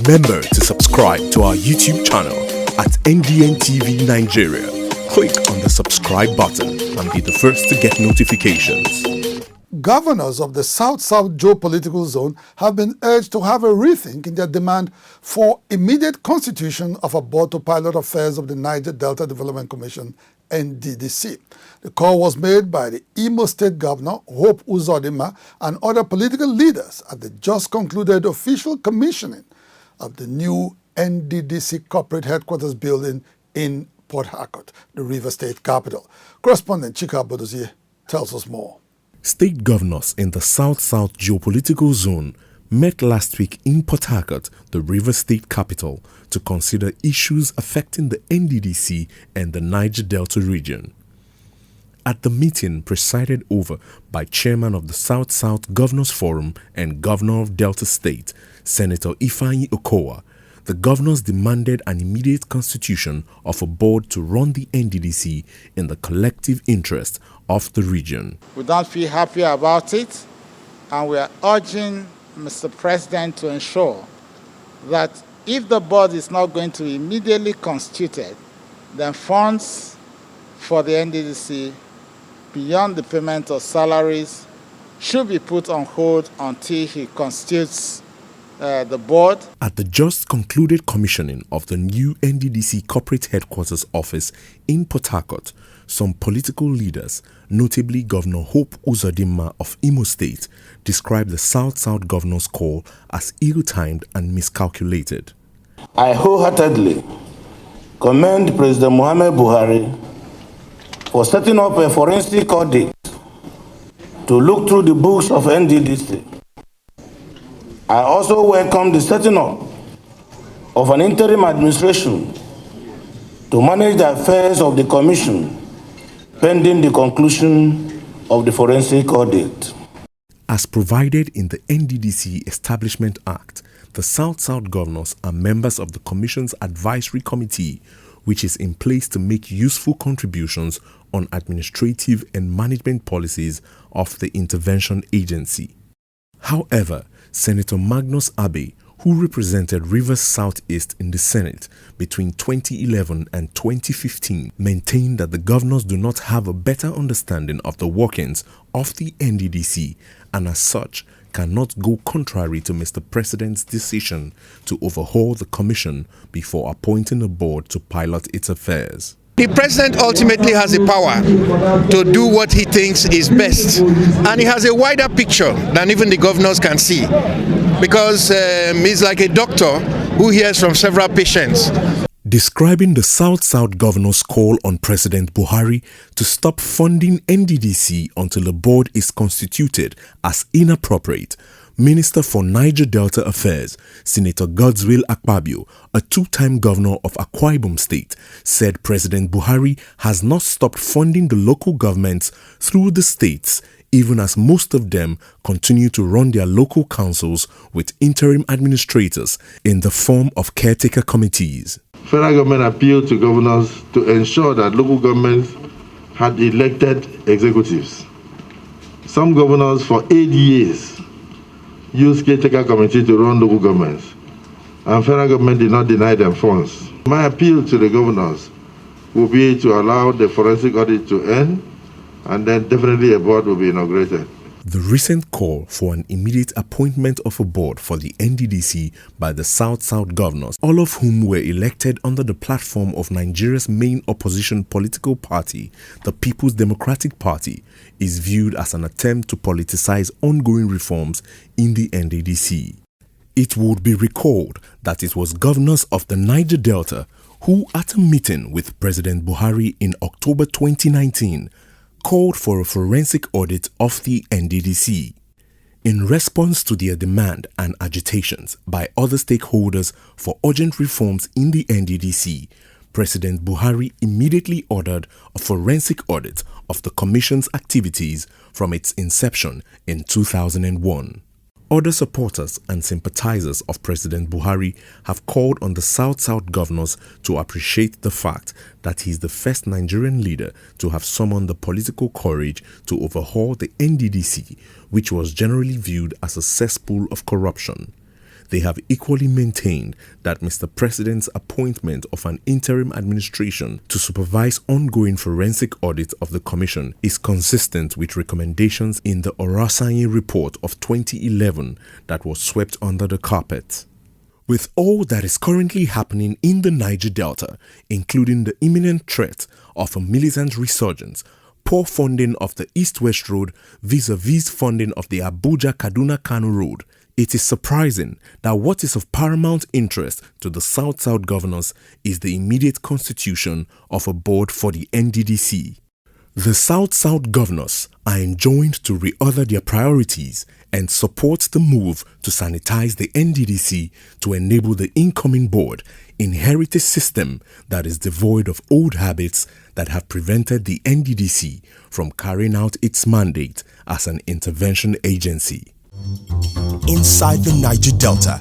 Remember to subscribe to our YouTube channel at NDN Nigeria. Click on the subscribe button and be the first to get notifications. Governors of the South-South geopolitical zone have been urged to have a rethink in their demand for immediate constitution of a board to pilot affairs of the Niger Delta Development Commission, NDDC. The call was made by the Imo State Governor, Hope Uzodinma, and other political leaders at the just concluded official commissioning of the new NDDC corporate headquarters building in Port Harcourt, the River State capital. Correspondent Chika Bodozie tells us more. State governors in the South-South geopolitical zone met last week in Port Harcourt, the River State capital, to consider issues affecting the NDDC and the Niger Delta region. At the meeting presided over by Chairman of the South-South Governors Forum and Governor of Delta State, Senator Ifeanyi Okowa, the governors demanded an immediate constitution of a board to run the NDDC in the collective interest of the region. We don't feel happy about it, and we are urging Mr. President to ensure that if the board is not going to be immediately constituted, then funds for the NDDC beyond the payment of salaries should be put on hold until he constitutes the board. At the just concluded commissioning of the new NDDC corporate headquarters office in Port Harcourt, some political leaders, notably Governor Hope Uzodinma of Imo State, described the South-South governor's call as ill-timed and miscalculated. I wholeheartedly commend President Muhammad Buhari for setting up a forensic audit to look through the books of NDDC. I also welcome the setting up of an interim administration to manage the affairs of the Commission pending the conclusion of the forensic audit. As provided in the NDDC Establishment Act, the South-South governors are members of the Commission's Advisory Committee, which is in place to make useful contributions on administrative and management policies of the intervention agency. However, Senator Magnus Abe, who represented Rivers Southeast in the Senate between 2011 and 2015, maintained that the governors do not have a better understanding of the workings of the NDDC and as such cannot go contrary to Mr. President's decision to overhaul the commission before appointing a board to pilot its affairs. The president ultimately has the power to do what he thinks is best, and he has a wider picture than even the governors can see, because he's like a doctor who hears from several patients. Describing the South-South governor's call on President Buhari to stop funding NDDC until a board is constituted as inappropriate, Minister for Niger Delta Affairs, Senator Godswill Akpabio, a two-time governor of Akwa Ibom State, said President Buhari has not stopped funding the local governments through the states, even as most of them continue to run their local councils with interim administrators in the form of caretaker committees. Federal government appealed to governors to ensure that local governments had elected executives. Some governors for 8 years used caretaker committee to run local governments, and federal government did not deny them funds. My appeal to the governors will be to allow the forensic audit to end, and then definitely a board will be inaugurated. The recent call for an immediate appointment of a board for the NDDC by the South-South governors, all of whom were elected under the platform of Nigeria's main opposition political party, the People's Democratic Party, is viewed as an attempt to politicize ongoing reforms in the NDDC. It would be recalled that it was governors of the Niger Delta who, at a meeting with President Buhari in October 2019, called for a forensic audit of the NDDC. In response to their demand and agitations by other stakeholders for urgent reforms in the NDDC, President Buhari immediately ordered a forensic audit of the Commission's activities from its inception in 2001. Other supporters and sympathizers of President Buhari have called on the South-South governors to appreciate the fact that he is the first Nigerian leader to have summoned the political courage to overhaul the NDDC, which was generally viewed as a cesspool of corruption. they have equally maintained that Mr. President's appointment of an interim administration to supervise ongoing forensic audit of the commission is consistent with recommendations in the Orasanyi report of 2011 that was swept under the carpet. With all that is currently happening in the Niger Delta, including the imminent threat of a militant resurgence, poor funding of the East-West Road vis-a-vis funding of the Abuja-Kaduna-Kano Road, it is surprising that what is of paramount interest to the South-South governors is the immediate constitution of a board for the NDDC. The South-South governors are enjoined to reorder their priorities and support the move to sanitize the NDDC to enable the incoming board inherit a system that is devoid of old habits that have prevented the NDDC from carrying out its mandate as an intervention agency. Inside the Niger Delta,